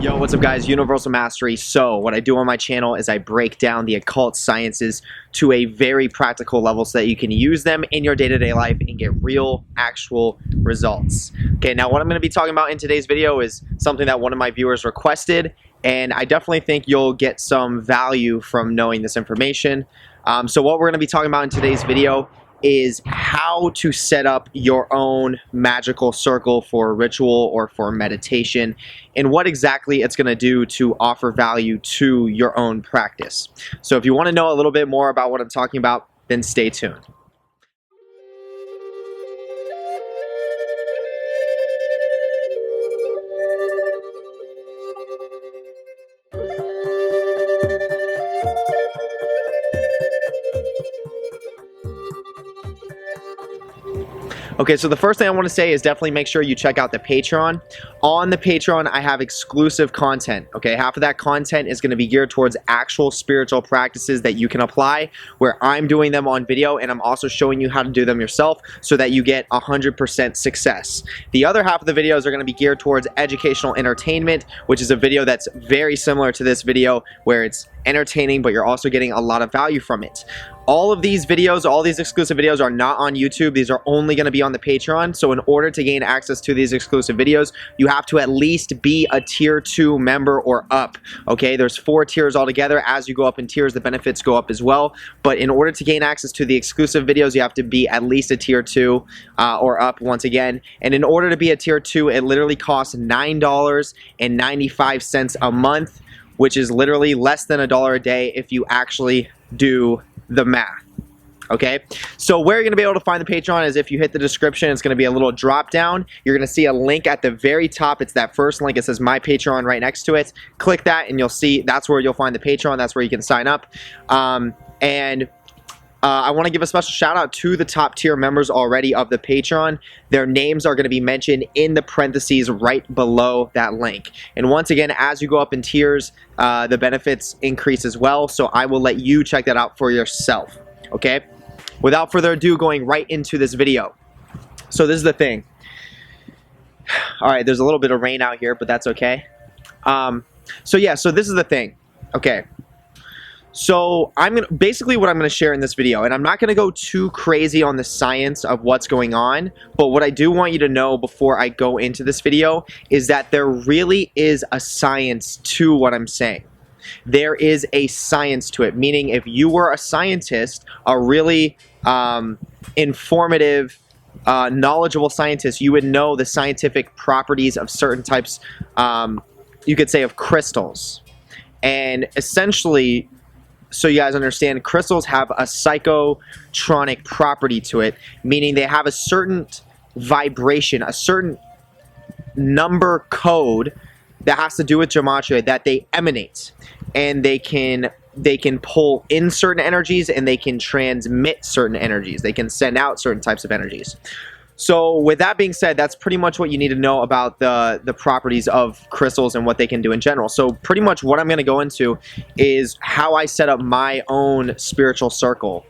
Yo, what's up guys? Universal Mastery. So what I do on my channel is I break down the occult sciences to a very practical level so that you can use them in your day-to-day life and get real, actual results. Okay, now what I'm going to be talking about in today's video is something that one of my viewers requested, and I definitely think you'll get some value from knowing this information. So what we're going to be talking about in today's video is how to set up your own magical circle for ritual or for meditation, and what exactly it's going to do to offer value to your own practice. So if you want to know a little bit more about what I'm talking about, then stay tuned. Okay, so the first thing I want to say is definitely make sure you check out the Patreon. On the Patreon, I have exclusive content. Okay, half of that content is going to be geared towards actual spiritual practices that you can apply, where I'm doing them on video, and I'm also showing you how to do them yourself so that you get 100% success. The other half of the videos are going to be geared towards educational entertainment, which is a video that's very similar to this video, where it's entertaining, but you're also getting a lot of value from it. All of these videos, all these exclusive videos are not on YouTube. These are only going to be on the Patreon. So in order to gain access to these exclusive videos, you have to at least be a tier 2 member or up. Okay, there's 4 tiers altogether. As you go up in tiers, the benefits go up as well. But in order to gain access to the exclusive videos, you have to be at least a tier 2 or up once again. And in order to be a tier 2, it literally costs $9.95 a month, which is literally less than $1 a day if you actually do the math. Okay, so where you're going to be able to find the Patreon is if you hit the description. It's going to be a little drop down. You're going to see a link at the very top. It's that first link. It says My Patreon right next to it. Click that and you'll see that's where you'll find the Patreon. That's where you can sign up. I want to give a special shout out to the top tier members already of the Patreon. Their names are going to be mentioned in the parentheses right below that link. And once again, as you go up in tiers, the benefits increase as well. So I will let you check that out for yourself. Okay? Without further ado, going right into this video. So this is the thing. All right, there's a little bit of rain out here, but that's okay. So this is the thing. Okay. So basically what I'm going to share in this video, and I'm not going to go too crazy on the science of what's going on, but what I do want you to know before I go into this video is that there really is a science to what I'm saying. There is a science to it, meaning if you were a scientist, a really informative, knowledgeable scientist, you would know the scientific properties of certain types, you could say, of crystals. And essentially, so you guys understand, crystals have a psychotronic property to it, meaning they have a certain vibration, a certain number code that has to do with gematria that they emanate, and they can pull in certain energies and they can transmit certain energies. They can send out certain types of energies. So with that being said, that's pretty much what you need to know about the properties of crystals and what they can do in general. So pretty much what I'm going to go into is how I set up my own spiritual circle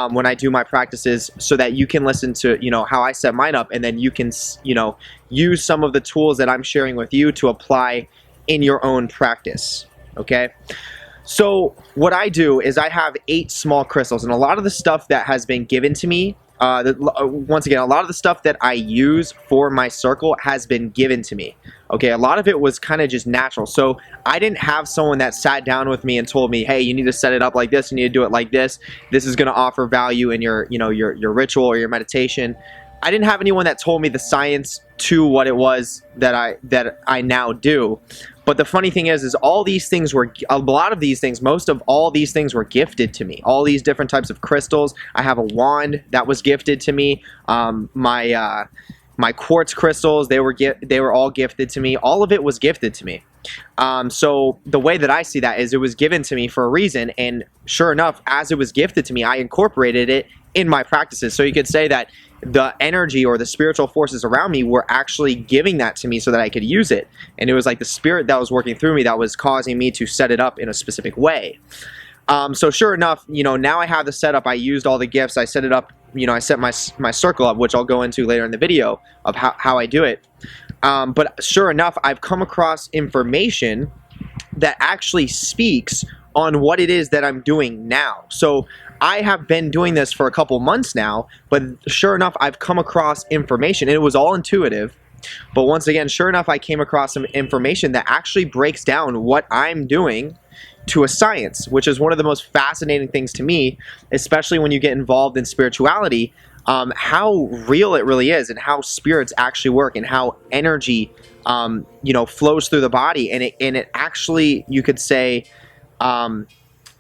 when I do my practices, so that you can listen to, how I set mine up, and then you can, use some of the tools that I'm sharing with you to apply in your own practice. Okay? So what I do is I have 8 small crystals, and a lot of the stuff that has been given to me, once again, a lot of the stuff that I use for my circle has been given to me. Okay, a lot of it was kind of just natural. So I didn't have someone that sat down with me and told me, hey, you need to set it up like this, you need to do it like this. This is going to offer value in your, your ritual or your meditation. I didn't have anyone that told me the science to what it was that I now do. But the funny thing is all these things were, a lot of these things, most of all these things were gifted to me. All these different types of crystals. I have a wand that was gifted to me. My quartz crystals, they were all gifted to me. All of it was gifted to me. So the way that I see that is it was given to me for a reason, and sure enough, as it was gifted to me, I incorporated it in my practices. So you could say that the energy or the spiritual forces around me were actually giving that to me so that I could use it. And it was like the spirit that was working through me that was causing me to set it up in a specific way. So sure enough, now I have the setup. I used all the gifts. I set it up, I set my circle up, which I'll go into later in the video of how I do it. But sure enough, I've come across information that actually speaks on what it is that I'm doing now. So I have been doing this for a couple months now, but sure enough, I've come across information, and it was all intuitive. But once again, sure enough, I came across some information that actually breaks down what I'm doing to a science, which is one of the most fascinating things to me, especially when you get involved in spirituality, how real it really is, and how spirits actually work, and how energy, flows through the body, and it actually, you could say,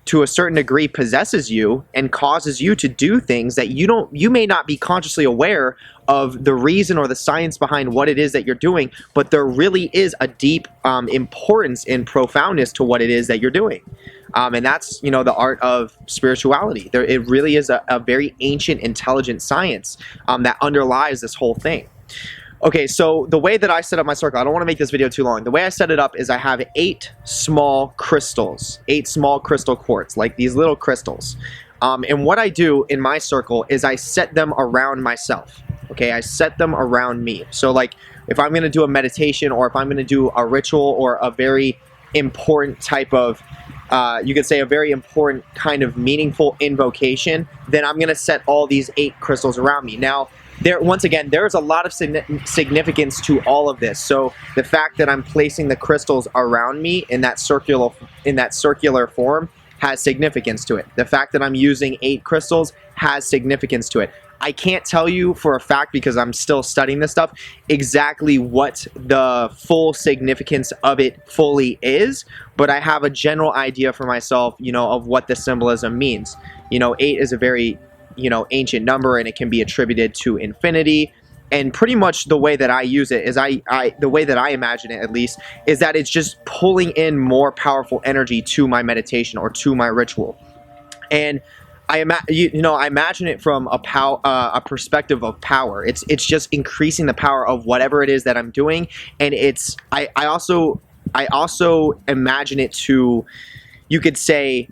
to a certain degree, possesses you and causes you to do things that you may not be consciously aware of the reason or the science behind what it is that you're doing, but there really is a deep importance and profoundness to what it is that you're doing. And that's, the art of spirituality. It really is a very ancient, intelligent science that underlies this whole thing. Okay, so the way that I set up my circle, I don't want to make this video too long. The way I set it up is I have 8 small crystals, 8 small crystal quartz, like these little crystals. And what I do in my circle is I set them around myself. Okay, I set them around me. So like if I'm going to do a meditation, or if I'm going to do a ritual, or a very important type of, you could say a very important kind of meaningful invocation, then I'm going to set all these 8 crystals around me. Now, once again, there's a lot of significance to all of this. So the fact that I'm placing the crystals around me in that circular form has significance to it. The fact that I'm using 8 crystals has significance to it. I can't tell you for a fact, because I'm still studying this stuff, exactly what the full significance of it fully is, but I have a general idea for myself, of what the symbolism means. 8 is a very ancient number, and it can be attributed to infinity. And pretty much the way that I use it is the way that I imagine it, at least, is that it's just pulling in more powerful energy to my meditation or to my ritual. And I imagine it from a perspective of power. It's just increasing the power of whatever it is that I'm doing. And I also imagine it to, you could say,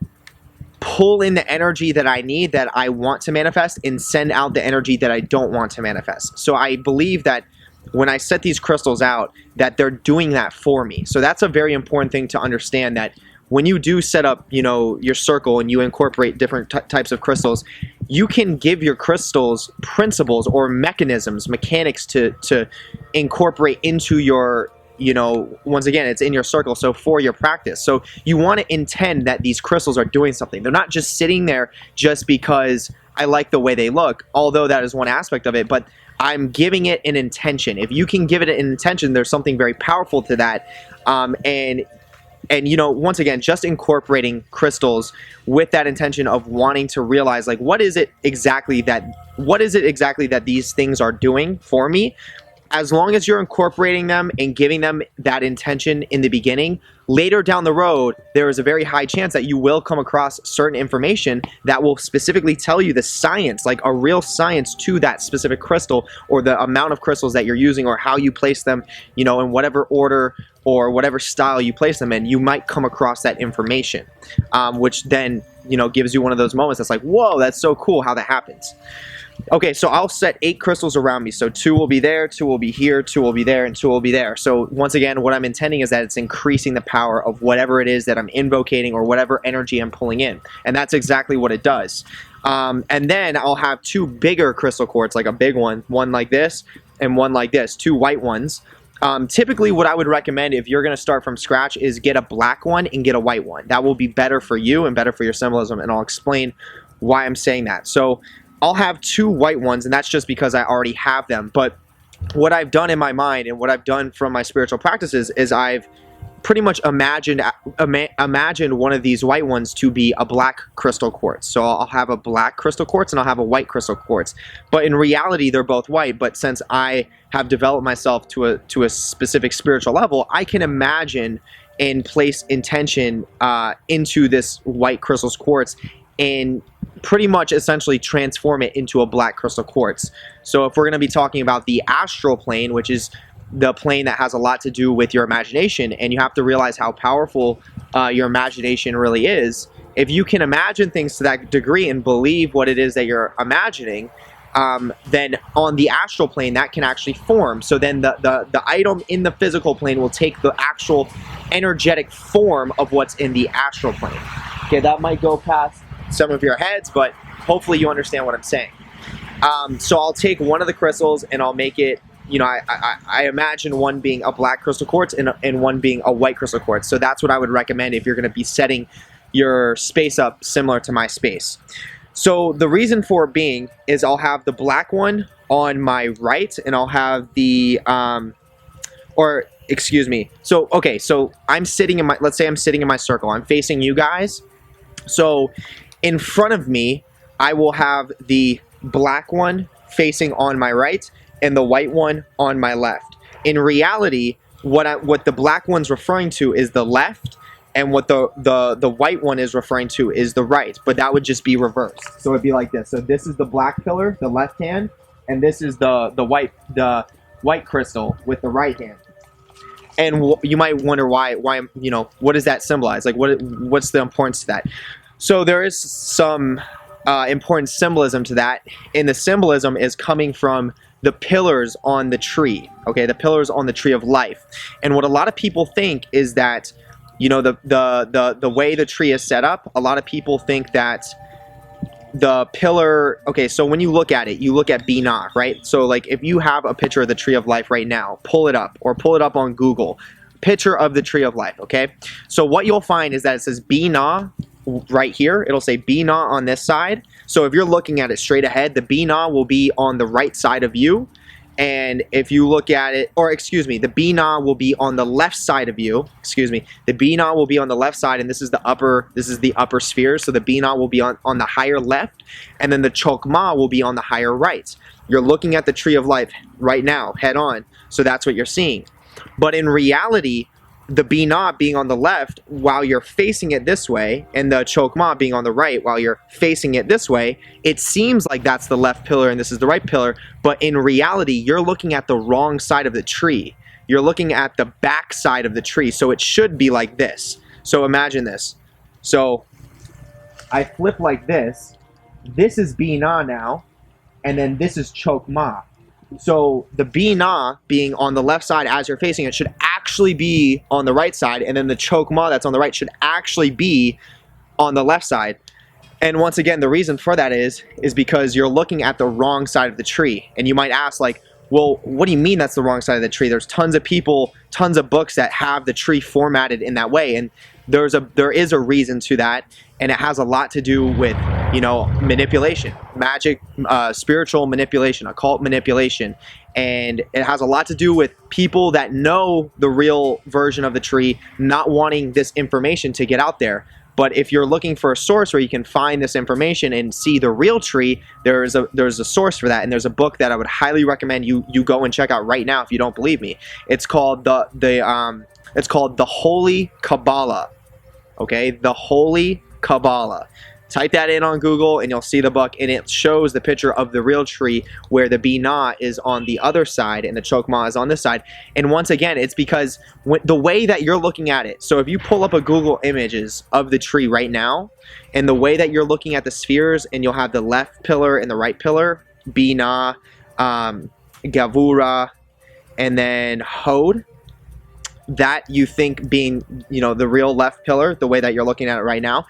pull in the energy that I need, that I want to manifest, and send out the energy that I don't want to manifest. So I believe that when I set these crystals out, that they're doing that for me. So that's a very important thing to understand, that when you do set up, your circle, and you incorporate different types of crystals, you can give your crystals principles or mechanics to incorporate into your, once again, it's in your circle, so for your practice. So you want to intend that these crystals are doing something. They're not just sitting there just because I like the way they look, although that is one aspect of it, but I'm giving it an intention. If you can give it an intention, there's something very powerful to that. And once again, just incorporating crystals with that intention of wanting to realize, like, what is it exactly that these things are doing for me. As long as you're incorporating them and giving them that intention in the beginning, later down the road, there is a very high chance that you will come across certain information that will specifically tell you the science, like a real science to that specific crystal, or the amount of crystals that you're using, or how you place them, in whatever order or whatever style you place them in. You might come across that information, which then, gives you one of those moments that's like, whoa, that's so cool how that happens. Okay, so I'll set 8 crystals around me. So 2 will be there, 2 will be here, 2 will be there, and 2 will be there. So once again, what I'm intending is that it's increasing the power of whatever it is that I'm invocating, or whatever energy I'm pulling in. And that's exactly what it does. And then I'll have 2 bigger crystal quartz, like a big one like this, and one like this, 2 white ones. Typically, what I would recommend if you're going to start from scratch is get a black one and get a white one. That will be better for you and better for your symbolism, and I'll explain why I'm saying that. So I'll have 2 white ones, and that's just because I already have them. But what I've done in my mind, and what I've done from my spiritual practices, is I've pretty much imagined one of these white ones to be a black crystal quartz. So I'll have a black crystal quartz and I'll have a white crystal quartz. But in reality, they're both white. But since I have developed myself to a specific spiritual level, I can imagine and place intention into this white crystal quartz, and pretty much essentially transform it into a black crystal quartz. So if we're going to be talking about the astral plane, which is the plane that has a lot to do with your imagination, and you have to realize how powerful your imagination really is. If you can imagine things to that degree and believe what it is that you're imagining, then on the astral plane that can actually form. So then the item in the physical plane will take the actual energetic form of what's in the astral plane. Okay, that might go past some of your heads, but hopefully you understand what I'm saying. So I'll take one of the crystals and I'll make it, you know, I imagine one being a black crystal quartz and one being a white crystal quartz. So that's what I would recommend if you're going to be setting your space up similar to my space. So the reason for it being is I'll have the black one on my right, and I'll have the, or excuse me. So, okay, so I'm sitting in my, let's say I'm sitting in my circle. I'm facing you guys. So in front of me, I will have the black one facing on my right and the white one on my left. In reality, what the black one's referring to is the left, and what the white one is referring to is the right, but that would just be reversed. So it'd be like this. So this is the black pillar, the left hand, and this is the white crystal with the right hand. And you might wonder why, you know, what does that symbolize? Like, what's the importance to that? So there is some important symbolism to that, and the symbolism is coming from the pillars on the tree. Okay, the pillars on the tree of life. And what a lot of people think is that, you know, the way the tree is set up, a lot of people think that the pillar, okay, so when you look at it, you look at Binah, right? So like if you have a picture of the tree of life right now, pull it up or pull it up on Google, picture of the tree of life, okay? So what you'll find is that it says Binah right here. It'll say Binah on this side. So if you're looking at it straight ahead, the Binah will be on the right side of you. And if you look at it, or excuse me, the Binah will be on the left side of you. Excuse me, the Binah will be on the left side, and this is the upper sphere. So the Binah will be on the higher left, and then the Chokmah will be on the higher right. You're looking at the tree of life right now, head on. So that's what you're seeing. But in reality, the Binah being on the left while you're facing it this way, and the Chokmah being on the right while you're facing it this way, it seems like that's the left pillar and this is the right pillar, but in reality, you're looking at the wrong side of the tree. You're looking at the back side of the tree, so it should be like this. So imagine this. So I flip like this. This is Binah now, and then this is Chokmah. So the Binah being on the left side as you're facing it should actually be on the right side, and then the Chokmah that's on the right should actually be on the left side. And once again, the reason for that is because you're looking at the wrong side of the tree. And you might ask, like, well, what do you mean that's the wrong side of the tree? There's tons of people, tons of books that have the tree formatted in that way, and there is a reason to that, and it has a lot to do with, you know, manipulation, magic, spiritual manipulation, occult manipulation, and it has a lot to do with people that know the real version of the tree not wanting this information to get out there. But if you're looking for a source where you can find this information and see the real tree, there's a source for that, and there's a book that I would highly recommend you go and check out right now if you don't believe me. It's called the Holy Kabbalah. Okay, the Holy Kabbalah. Type that in on Google and you'll see the book, and it shows the picture of the real tree where the Binah is on the other side and the Chokmah is on this side. And once again, it's because the way that you're looking at it, so if you pull up a Google images of the tree right now, and the way that you're looking at the spheres, and you'll have the left pillar and the right pillar, Binah, Gavura, and then Hod, that you think being, you know, the real left pillar, the way that you're looking at it right now,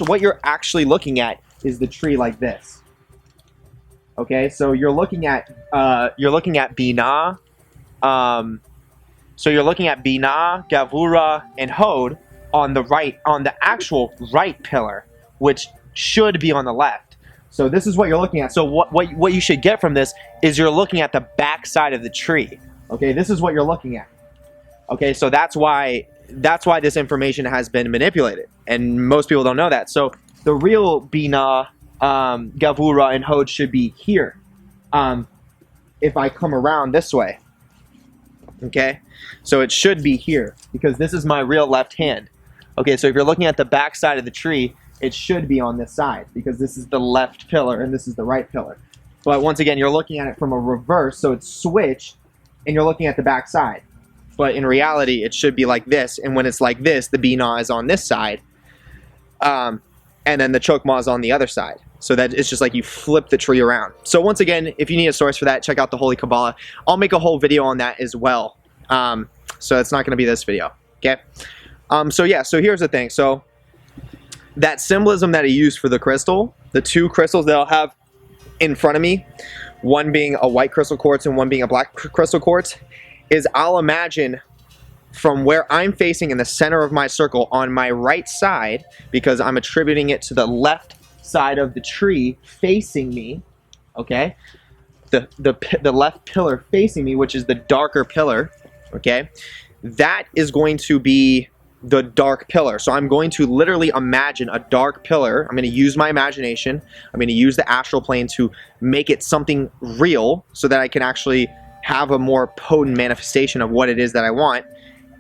what you're actually looking at is the tree like this. Okay, so you're looking at Binah, so you're looking at Binah, Gavura, and Hod on the right, on the actual right pillar, which should be on the left. So this is what you're looking at. So what you should get from this is you're looking at the back side of the tree. Okay, this is what you're looking at. Okay, so that's why this information has been manipulated, and most people don't know that. So the real Binah, Gavura, and Hod should be here. If I come around this way, okay, so it should be here because this is my real left hand. Okay, so if you're looking at the back side of the tree, it should be on this side because this is the left pillar and this is the right pillar. But once again, you're looking at it from a reverse, so it's switched, and you're looking at the back side. But in reality, it should be like this. And when it's like this, the Binah is on this side. And then the Chokmah is on the other side. So that it's just like you flip the tree around. So once again, if you need a source for that, check out the Holy Kabbalah. I'll make a whole video on that as well. So it's not going to be this video. Okay. So yeah, so here's the thing. So that symbolism that I use for the crystal, the two crystals that I'll have in front of me, one being a white crystal quartz and one being a black crystal quartz, is I'll imagine from where I'm facing in the center of my circle on my right side, because I'm attributing it to the left side of the tree facing me, okay, the left pillar facing me, which is the darker pillar, okay, that is going to be the dark pillar. So I'm going to literally imagine a dark pillar. I'm going to use my imagination. I'm going to use the astral plane to make it something real so that I can actually have a more potent manifestation of what it is that I want.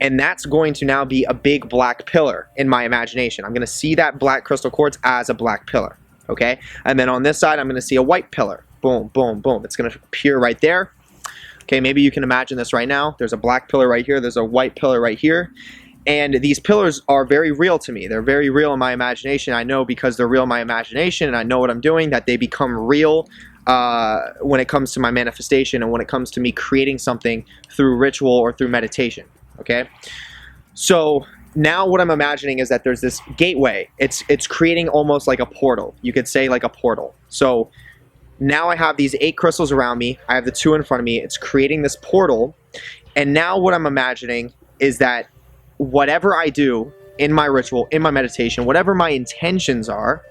And that's going to now be a big black pillar in my imagination. I'm going to see that black crystal quartz as a black pillar, okay? And then on this side, I'm going to see a white pillar. Boom, boom, boom. It's going to appear right there. Okay, maybe you can imagine this right now. There's a black pillar right here. There's a white pillar right here. And these pillars are very real to me. They're very real in my imagination. I know because they're real in my imagination and I know what I'm doing, that they become real when it comes to my manifestation and when it comes to me creating something through ritual or through meditation. Okay, so now what I'm imagining is that there's this gateway. It's creating almost like a portal. You could say like a portal. So now I have these 8 crystals around me. I have the 2 in front of me. It's creating this portal. And now what I'm imagining is that whatever I do in my ritual, in my meditation, whatever my intentions are,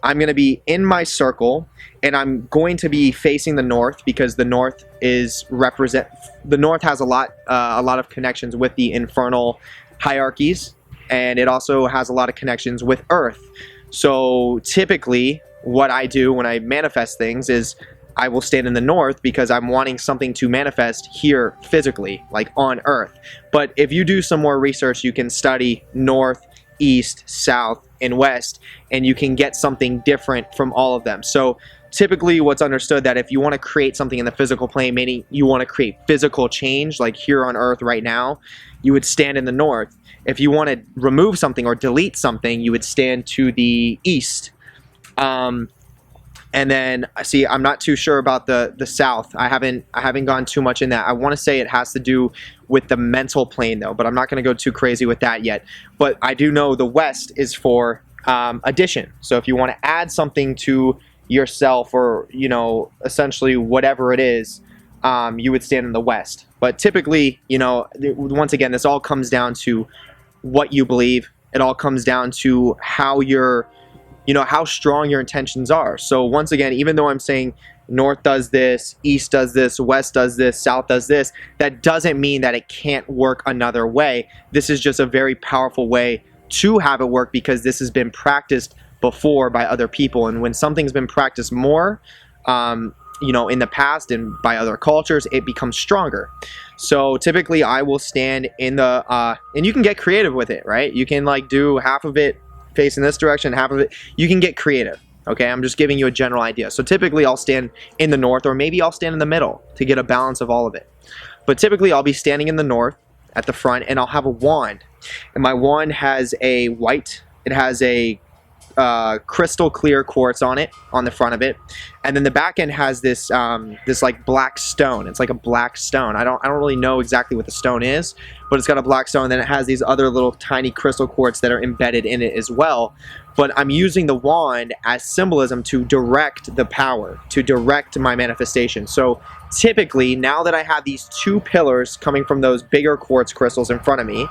I'm going to be in my circle and I'm going to be facing the north, because the north is the north has a lot of connections with the infernal hierarchies, and it also has a lot of connections with earth. So typically what I do when I manifest things is I will stand in the north because I'm wanting something to manifest here physically, like on earth. But if you do some more research, you can study north, east, south, and west, and you can get something different from all of them. So typically what's understood that if you want to create something in the physical plane, meaning you want to create physical change, like here on earth right now, you would stand in the north. If you want to remove something or delete something, you would stand to the east. And then see, I'm not too sure about the south. I haven't gone too much in that. I want to say it has to do with the mental plane though, but I'm not going to go too crazy with that yet. But I do know the west is for addition. So if you want to add something to yourself, or you know, essentially whatever it is, you would stand in the west. But typically, you know, once again, this all comes down to what you believe. It all comes down to how you're, you know, how strong your intentions are. So once again, even though I'm saying north does this, east does this, west does this, south does this, that doesn't mean that it can't work another way. This is just a very powerful way to have it work, because this has been practiced before by other people. And when something's been practiced more, you know, in the past and by other cultures, it becomes stronger. So typically I will stand in the, and you can get creative with it, right? You can like do half of it facing this direction, half of it, you can get creative. Okay, I'm just giving you a general idea. So typically I'll stand in the north, or maybe I'll stand in the middle to get a balance of all of it. But typically I'll be standing in the north at the front, and I'll have a wand. And my wand has a white, it has a crystal clear quartz on it, on the front of it, and then the back end has this this like black stone. It's like a black stone. I don't really know exactly what the stone is, but it's got a black stone. And then it has these other little tiny crystal quartz that are embedded in it as well. But I'm using the wand as symbolism to direct the power, to direct my manifestation. So typically, now that I have these 2 pillars coming from those bigger quartz crystals in front of me,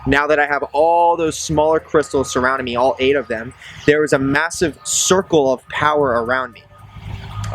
now that I have all those smaller crystals surrounding me, all 8 of them, there is a massive circle of power around me.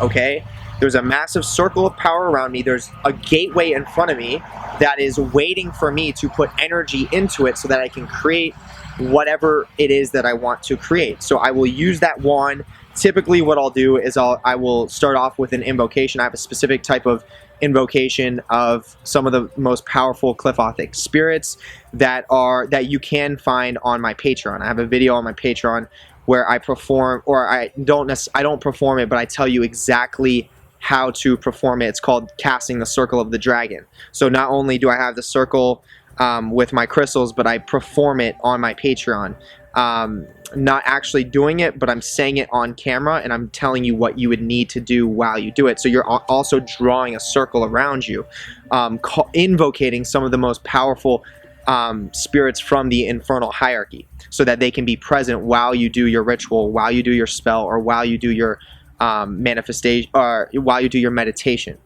Okay? There's a massive circle of power around me. There's a gateway in front of me that is waiting for me to put energy into it so that I can create whatever it is that I want to create. So I will use that wand. Typically what I'll do is I will start off with an invocation. I have a specific type of invocation of some of the most powerful Qliphothic spirits that you can find on my Patreon. I have a video on my Patreon where I perform, or I don't perform it, but I tell you exactly how to perform it. It's called Casting the Circle of the Dragon. So not only do I have the circle with my crystals, but I perform it on my Patreon. not actually doing it, but I'm saying it on camera, and I'm telling you what you would need to do while you do it. So you're also drawing a circle around you, invocating some of the most powerful spirits from the infernal hierarchy, so that they can be present while you do your ritual, while you do your spell, or while you do your manifestation, or while you do your meditation.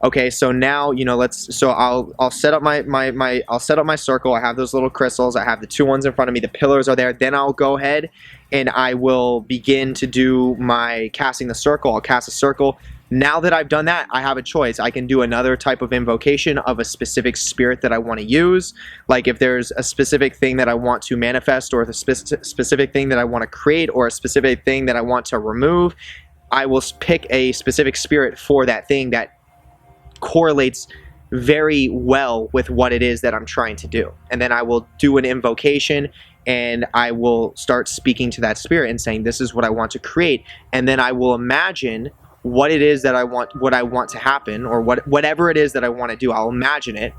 Okay, so now, you know, I'll set up I'll set up my circle. I have those little crystals. I have the 2 ones in front of me. The pillars are there. Then I'll go ahead and I will begin to do my casting the circle. I'll cast a circle. Now that I've done that, I have a choice. I can do another type of invocation of a specific spirit that I want to use. Like if there's a specific thing that I want to manifest, or the specific thing that I want to create, or a specific thing that I want to remove, I will pick a specific spirit for that thing that correlates very well with what it is that I'm trying to do. And then I will do an invocation, and I will start speaking to that spirit and saying, this is what I want to create. And then I will imagine what it is that I want to happen, or whatever it is that I want to do. I'll imagine it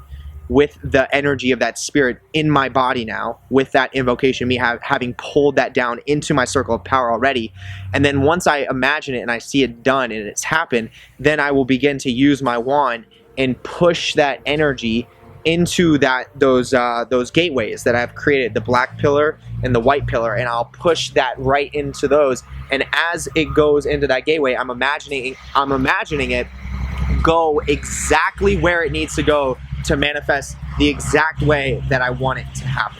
with the energy of that spirit in my body now, with that invocation, me having pulled that down into my circle of power already. And then once I imagine it and I see it done and it's happened, then I will begin to use my wand and push that energy into those gateways that I've created, the black pillar and the white pillar, and I'll push that right into those. And as it goes into that gateway, I'm imagining it go exactly where it needs to go to manifest the exact way that I want it to happen.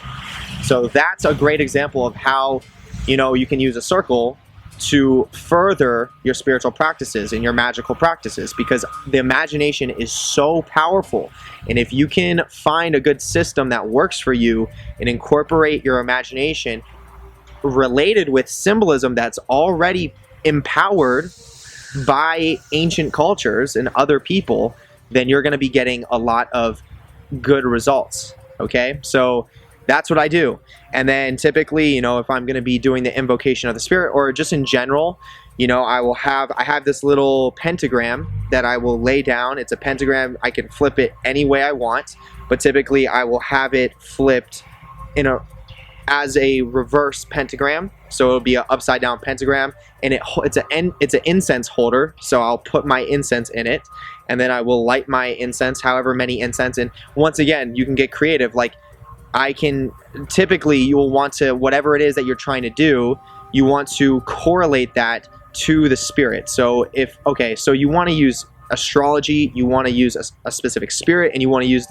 So that's a great example of how, you know, you can use a circle to further your spiritual practices and your magical practices, because the imagination is so powerful. And if you can find a good system that works for you and incorporate your imagination related with symbolism that's already empowered by ancient cultures and other people, then you're going to be getting a lot of good results. Okay, so that's what I do. And then typically, you know, if I'm going to be doing the invocation of the spirit, or just in general, you know, I have this little pentagram that I will lay down. It's a pentagram. I can flip it any way I want, but typically I will have it flipped as a reverse pentagram. So it'll be an upside down pentagram, and it's an incense holder. So I'll put my incense in it, and then I will light my incense, however many incense. And once again, you can get creative. Like typically you will want to, whatever it is that you're trying to do, you want to correlate that to the spirit. So so you want to use astrology, you want to use a specific spirit, and you want to use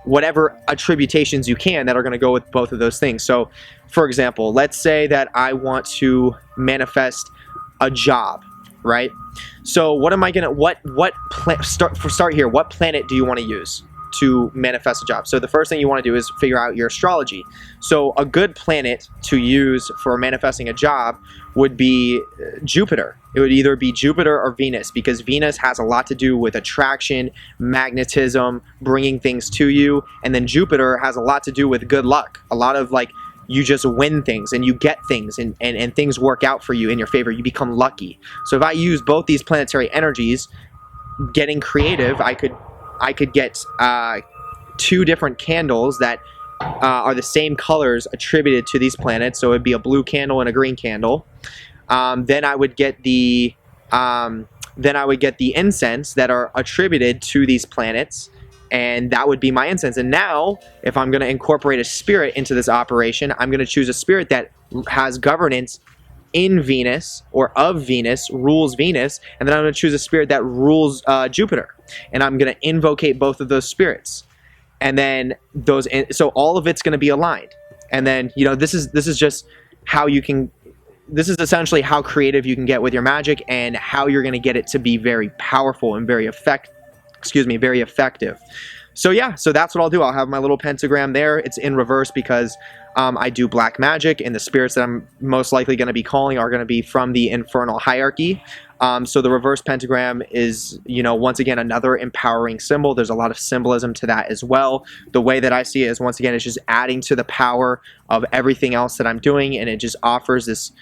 whatever attributations you can that are going to go with both of those things. So for example, let's say that I want to manifest a job, right? So what am I going to, start here, what planet do you want to use to manifest a job? So the first thing you want to do is figure out your astrology. So a good planet to use for manifesting a job would be Jupiter. It would either be Jupiter or Venus, because Venus has a lot to do with attraction, magnetism, bringing things to you. And then Jupiter has a lot to do with good luck. A lot of like, you just win things and you get things, and things work out for you in your favor. You become lucky. So if I use both these planetary energies, getting creative, I could get 2 different candles that are the same colors attributed to these planets. So it'd be a blue candle and a green candle. Then I would get the incense that are attributed to these planets, and that would be my incense. And now, if I'm going to incorporate a spirit into this operation, I'm going to choose a spirit that has governance in Venus, or of Venus, rules Venus, and then I'm going to choose a spirit that rules Jupiter, and I'm going to invocate both of those spirits, and then so all of it's going to be aligned. And then, you know, this is just how you can, this is essentially how creative you can get with your magic, and how you're going to get it to be very powerful and very effective. So yeah, so that's what I'll do. I'll have my little pentagram there. It's in reverse because I do black magic, and the spirits that I'm most likely going to be calling are going to be from the infernal hierarchy. So the reverse pentagram is, you know, once again, another empowering symbol. There's a lot of symbolism to that as well. The way that I see it is, once again, it's just adding to the power of everything else that I'm doing, and it just offers this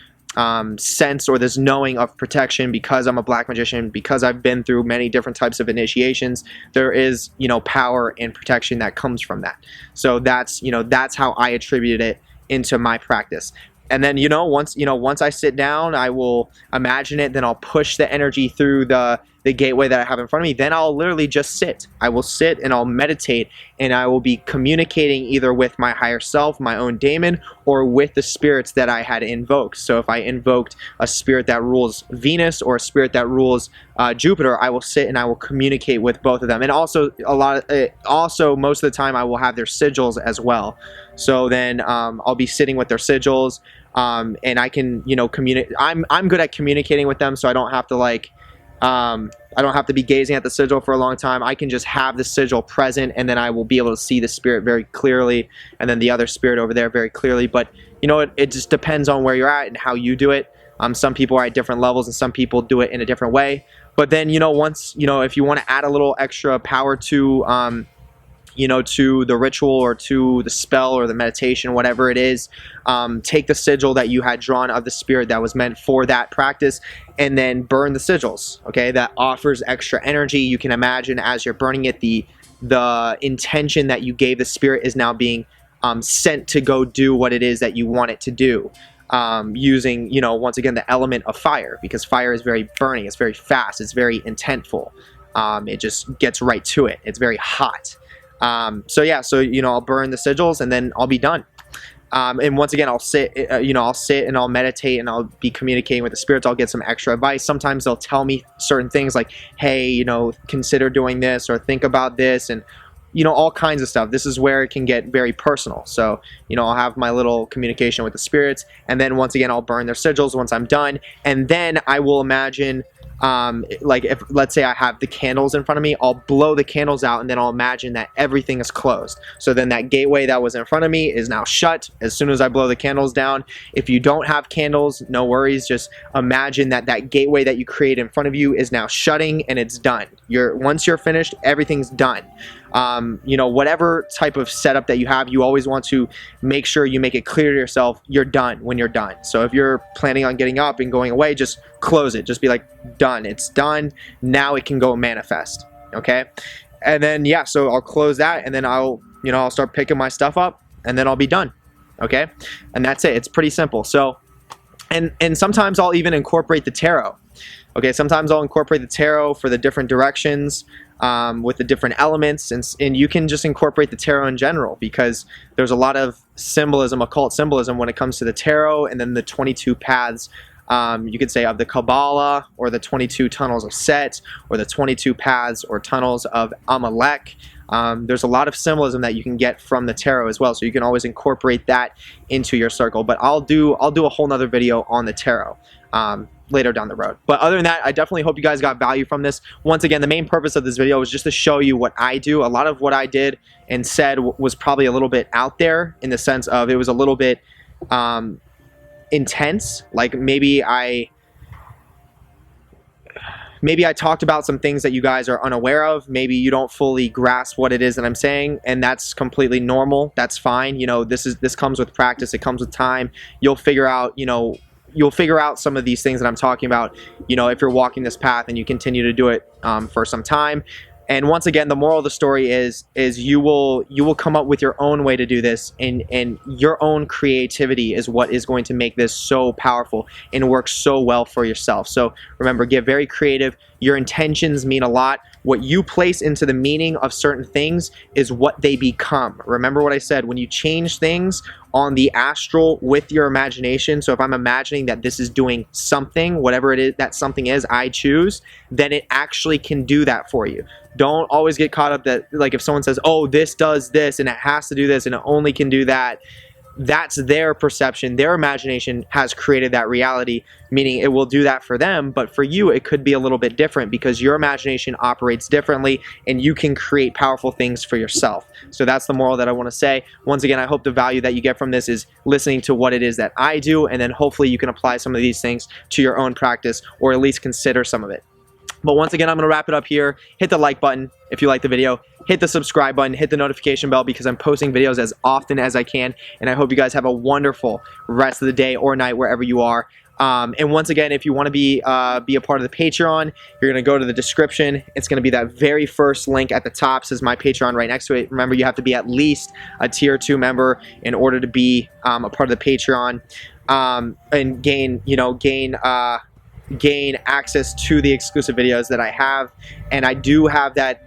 sense, or this knowing of protection. Because I'm a black magician, because I've been through many different types of initiations, there is, you know, power and protection that comes from that. So that's, you know, that's how I attribute it into my practice. And then, once I sit down, I will imagine it. Then I'll push the energy through the gateway that I have in front of me. Then I'll literally just sit. I will sit and I'll meditate, and I will be communicating either with my higher self, my own daemon, or with the spirits that I had invoked. So if I invoked a spirit that rules Venus or a spirit that rules Jupiter, I will sit and I will communicate with both of them. And also most of the time I will have their sigils as well. So then I'll be sitting with their sigils, and I can communicate. I'm good at communicating with them, so I don't have to I don't have to be gazing at the sigil for a long time. I can just have the sigil present, and then I will be able to see the spirit very clearly, and then the other spirit over there very clearly. But it just depends on where you're at and how you do it. Some people are at different levels, and some people do it in a different way. But then once if you want to add a little extra power to to the ritual or to the spell or the meditation, whatever it is, take the sigil that you had drawn of the spirit that was meant for that practice, and then burn the sigils. Okay, that offers extra energy. You can imagine as you're burning it, the intention that you gave the spirit is now being sent to go do what it is that you want it to do, using once again the element of fire, because fire is very burning, it's very fast, it's very intentful. It just gets right to it. It's very hot. So I'll burn the sigils, and then I'll be done. And once again, I'll sit and I'll meditate, and I'll be communicating with the spirits. I'll get some extra advice. Sometimes they'll tell me certain things like, hey, consider doing this, or think about this, and all kinds of stuff. This is where it can get very personal. So, I'll have my little communication with the spirits, and then once again, I'll burn their sigils once I'm done. And then I will imagine, if let's say I have the candles in front of me, I'll blow the candles out, and then I'll imagine that everything is closed. So then that gateway that was in front of me is now shut as soon as I blow the candles down. If you don't have candles, no worries. Just imagine that gateway that you create in front of you is now shutting, and it's done. Once you're finished, everything's done. Whatever type of setup that you have, you always want to make sure you make it clear to yourself you're done when you're done. So if you're planning on getting up and going away, just close it. Just be like, done. It's done. Now it can go manifest. Okay. And then, so I'll close that, and then I'll start picking my stuff up, and then I'll be done. Okay. And that's it. It's pretty simple. So, and sometimes I'll even incorporate the tarot. Okay. Sometimes I'll incorporate the tarot for the different directions, with the different elements, and you can just incorporate the tarot in general, because there's a lot of symbolism, occult symbolism, when it comes to the tarot, and then the 22 paths, you could say, of the Kabbalah, or the 22 tunnels of Set, or the 22 paths or tunnels of Amalek. There's a lot of symbolism that you can get from the tarot as well, so you can always incorporate that into your circle. But I'll do a whole nother video on the tarot later down the road. But other than that, I definitely hope you guys got value from this. Once again, the main purpose of this video was just to show you what I do. A lot of what I did and said was probably a little bit out there, in the sense of it was a little bit intense. Like maybe I talked about some things that you guys are unaware of. Maybe you don't fully grasp what it is that I'm saying, and that's completely normal. That's fine. This comes with practice. It comes with time. You'll figure out, some of these things that I'm talking about, if you're walking this path and you continue to do it for some time. And once again, the moral of the story is you will come up with your own way to do this, and your own creativity is what is going to make this so powerful and work so well for yourself. So remember, get very creative. Your intentions mean a lot. What you place into the meaning of certain things is what they become. Remember what I said, when you change things on the astral with your imagination. So if I'm imagining that this is doing something, whatever it is that something is I choose, then it actually can do that for you. Don't always get caught up that, like, if someone says, oh, this does this and it has to do this and it only can do that, that's their perception. Their imagination has created that reality, meaning it will do that for them. But for you, it could be a little bit different, because your imagination operates differently, and you can create powerful things for yourself. So that's the moral that I want to say. Once again, I hope the value that you get from this is listening to what it is that I do, and then hopefully you can apply some of these things to your own practice, or at least consider some of it. But once again, I'm going to wrap it up here. Hit the like button if you like the video. Hit the subscribe button. Hit the notification bell because I'm posting videos as often as I can. And I hope you guys have a wonderful rest of the day or night wherever you are. And once again, if you want to be a part of the Patreon, you're going to go to the description. It's going to be that very first link at the top. It says my Patreon right next to it. Remember, you have to be at least a tier 2 member in order to be a part of the Patreon and gain access to the exclusive videos that I have. And I do have that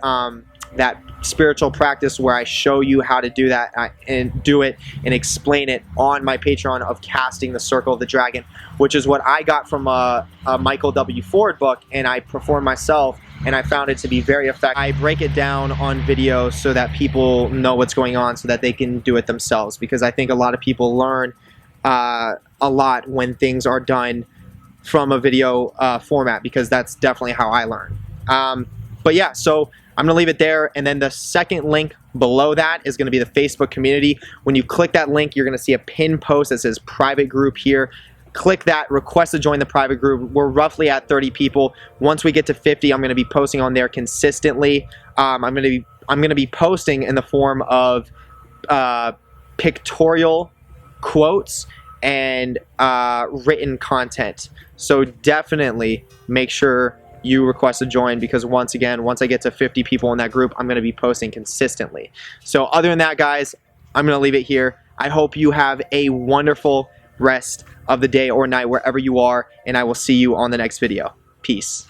that spiritual practice where I show you how to do that and do it and explain it on my Patreon of casting the Circle of the Dragon, which is what I got from a Michael W. Ford book, and I performed myself, and I found it to be very effective. I break it down on video so that people know what's going on so that they can do it themselves, because I think a lot of people learn a lot when things are done from a video format, because that's definitely how I learn. But yeah, so I'm going to leave it there, and then the second link below that is going to be the Facebook community. When you click that link, you're going to see a pinned post that says private group here. Click that, request to join the private group. We're roughly at 30 people. Once we get to 50, I'm going to be posting on there consistently. I'm going to be posting in the form of pictorial quotes and written content. So definitely make sure you request to join, because once again, once I get to 50 people in that group, I'm going to be posting consistently. So other than that, guys, I'm going to leave it here. I hope you have a wonderful rest of the day or night wherever you are, and I will see you on the next video. Peace.